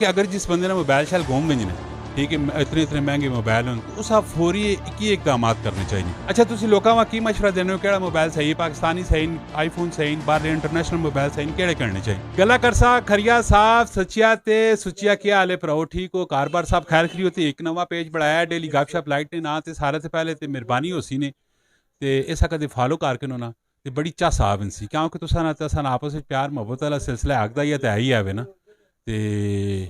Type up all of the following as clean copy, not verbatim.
कि अगर जिस बंदे ने मोबाइल शैल घूम भेजने ठीक है इतने इतने महंगे मोबाइल हों तो उस आप फौरी एक ही इकदाम करने चाहिए। अच्छा तुम लोगों का की मशवरा देने हो कि मोबाइल सही पाकिस्तानी सही आईफोन सही बाहर इंटरनेशनल मोबाइल सही केड़े करने चाहिए। गला करसा खरिया साफ सचिया ते सुचिया क्या हाल है भराओ ठीक हो कार बार साहब खैर खरी होती एक नवा पेज बढ़ाया डेली गपशप लाइट ने ना तो सारे से पहले तो मेहरबानी हो सी ने तो इसा कदे फॉलो करके ना तो बड़ी चाह आ बनसी क्योंकि तुसा आपस में प्यार मुहब्बत वाला सिलसिला हकदा ही है ही आवे ना तो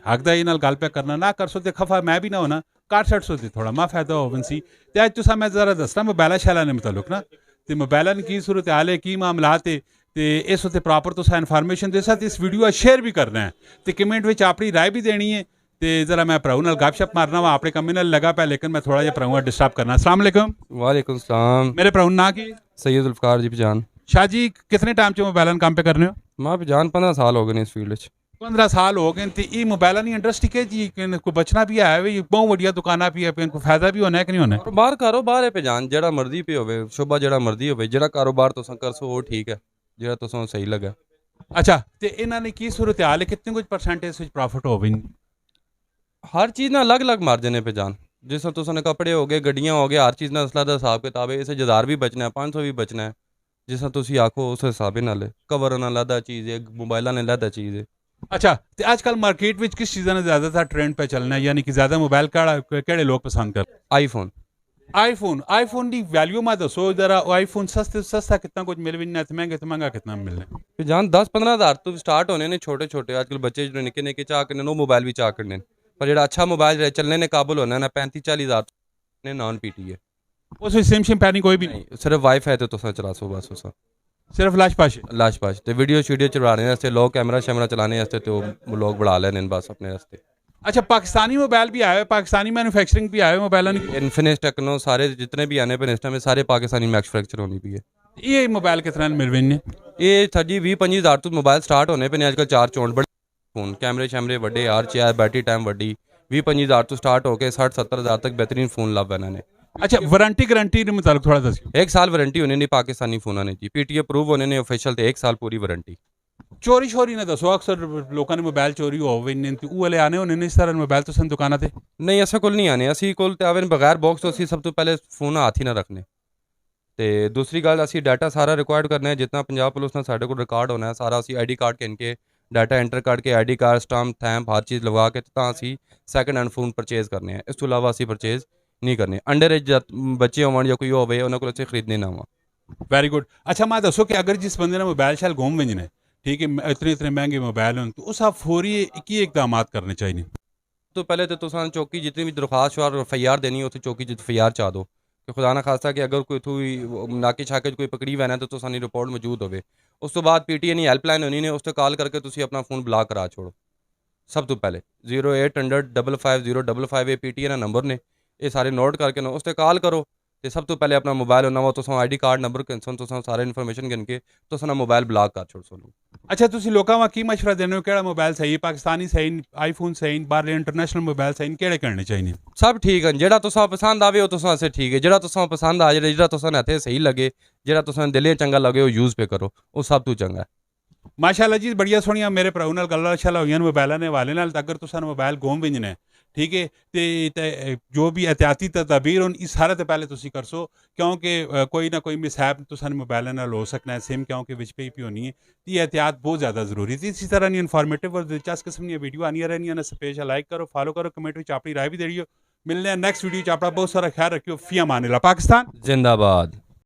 हकदाई नाल गल पे करना ना कर सो तो खफा मैं भी ना होना काट छड़ सो थोड़ा मा फायदा हो बनसी तो अज तुसा मैं जरा दसना मोबाइल शैला ने मुतलक ना तो मोबाइल की सूरत हाल है की मामलात है तो इस उत्ते प्रॉपर तुसा इन्फॉर्मेशन दे तो इस वीडियो शेयर भी करना है तो कमेंट में अपनी राय भी देनी है तो जरा मैं भराऊ नाल गपशप मारना वा अपने कमी नाल लगा पाया लेकिन मैं थोड़ा जहा भराऊ डिस्टर्ब करना। अस्सलाम वालेकुम। वालेकुम सलाम। मेरे भराऊ ना की सैयद जुल्फकार जी पहचान। शाह जी कितने टाइम से मोबाइल काम पे करने हो? मैं पहचान 15 साल हो गए इस फील्ड 15 साल हो गए तो ये मोबाइल की इंडस्ट्री के जी को बचना भी है भाई बहुत वड्डिया दुकाना भी है इनको फायदा भी होना है कि नहीं होना है? बाहर कारोबार है पहचान जेड़ा मर्जी पे होवे शोभा जेड़ा मर्जी होवे जेड़ा कारोबार तुसां करसो वो ठीक है जेड़ा तुसां सही लगे। अच्छा तो इन्होंने की सूरत हाल है कितने कुछ परसेंटेज प्रॉफिट हो भी? हर चीज़ ना अलग अलग मार्जिन है पहचान जिस तुसां ने कपड़े हो गए गड्डियाँ हो गए हर चीज़ ना असला दा हिसाब किताब है इसे 1000 भी बचना है 500 भी बचना है जिस तुसी आखो उस हिसाब नाल कवर ना लदा चीज़ है मोबाइल ने लदा चीज़ है। अच्छा तो आजकल मार्केट में किस चीज़ ने ज़्यादातर ट्रेंड पे चलना है यानी कि ज़्यादा मोबाइल केड़े लोग पसंद कर? आईफोन आईफोन की वैल्यू मैं दसो जरा आईफोन सस्ते सस्ता कितना कुछ मिल भी महंगे तो महंगा कितना मिलना है? पहचान 10-15 हज़ार तो स्टार्ट होने ने छोटे छोटे आजकल बच्चे जो निके निके चाह करने वो मोबाइल भी चाह करने पर जो अच्छा मोबाइल चलने ने काबुल होना ना 35-40 हज़ार ने नॉन पीटी है उसमें सिम पैनी कोई भी नहीं सिर्फ वाईफाई तो तुसा चला सो बस उस सिर्फ लाश पाश तो वीडियो शीडियो चलाने वास्ते लोग कैमरा शैमरा चलाने वास्ते तो लोग बढ़ा लेने बस अपने वास्ते। अच्छा पाकिस्तानी मोबाइल भी आए पाकिस्तानी मैन्युफैक्चरिंग भी आए मोबाइल इन्फिनिक्स टेक्नो सारे जितने भी आने पे में सारे पाकिस्तानी मैन्युफैक्चर होनी भी है। ये मोबाइल कितना मिल रही है? ये 30-20-25 हज़ार तो मोबाइल स्टार्ट होने पे आजकल 4 बड़े फोन कैमरे शैमरे बड़े यार चाहे बैटरी टाइम वड्डी 20-25 हज़ार तो स्टार्ट होकर 60-70 हज़ार तक बेहतरीन फोन लब इन्होंने। अच्छा वारंटी गारंटी के मुताबिक थोड़ा दसियो। 1 साल वारंटी होने नहीं पाकिस्तानी फोन ने जी पीटी अप्रूव होने ने ऑफिशियल तो 1 साल पूरी वारंटी। चोरी शोरी ने दसो अक्सर लोगों ने मोबाइल चोरी हो आने होने इस तरह मोबाइल तो दुकाना ते नहीं असा कोल नहीं आने असी कोल ते आवे बगैर बॉक्स तो असी सब तो पहले फोन हाथ ही ना रखने ते दूसरी गल असी डाटा सारा रिकॉर्ड करना है जितना पंजाब पुलिस ने साढ़े को रिकॉर्ड होना है सारा असी आई डी कार्ड कहन के डाटा एंटर करके आई डी कार्ड स्टाम्प थैंप हर चीज़ लगा के तो असी सैकेंड हैंड फोन परचेज करने हैं इस तो इलावा असी परचेज नहीं करने अंडर एज बच्चे होवन या कोई होवे उन्होंने को खरीदने ना हुआ। Very good. अच्छा मैं दसो कि अगर जिस बंदे ने मोबाइल शैल घूम भेजना है ठीक है इतने इतने महंगे मोबाइल हों तो उस आप फौरी एक ही इकदाम करने चाहिए। तो पहले तो तुसां चौकी जितनी भी दरख्वास्त और FIR देनी हो तो चौकी FIR चाह दो कि खुदा ना खासा कि अगर कोई थू नाके छाके कोई पकड़ी वैना तो तुसानी रिपोर्ट मौजूद होवे उस तो बाद PTN हेल्पलाइन होनी ने उस तो कॉल करके तुसी अपना फोन ब्लॉक करा छोड़ो सब तो पहले 0800-550-555 PTN नंबर ने ये सारे नोट करके ना उस तो कॉल करो तो सब तो पहले अपना मोबाइल होना वो तुसां ID कार्ड नंबर कैंसन तुसां सारे इन्फॉर्मेशन गिन के तुसां मोबाइल ब्लॉक कर छोड़ सो। अच्छा तुम लोगों का की मशवरा देने हो कि मोबाइल सही पाकिस्तानी सही आईफोन सही बाहर इंटरनेशनल मोबाइल सही केड़े करने चाहिए? सब ठीक है जेड़ा तुसां पसंद आवे वो तुसां से ठीक है जेड़ा तुसां पसंद आ जेड़ा तुसां हथे सही लगे जेड़ा तुसां दिले चंगा लगे वो यूज़ पे करो वो सब तो चंगा है। माशाल्लाह जी बढ़िया सोनिया मेरे भराऊ नाल गल्लां शालां होईयां मोबाइल ने हवाले नाल अगर तुसां मोबाइल गुम भेजना है ठीक है तो जो भी एहतियाती तदाबीर होन इस सारे तो पहले तुसी कर सो क्योंकि कोई ना कोई मिसहैप तुसां मोबाइल नाल हो सकना है सिम क्योंकि विच पे ही होनी है तो ये एहतियात बहुत ज़्यादा जरूरी थी। इसी तरह इन्फॉर्मेटिव और दिलचस्प किस्म की वीडियो आनी रहनी है स्पेशल लाइक करो फॉलो करो कमेंट में अपनी राय भी दे रही हो। मिलने नेक्स्ट वीडियो अपना बहुत सारा ख्याल रखियो। फी अमान अल्लाह। पाकिस्तान जिंदाबाद।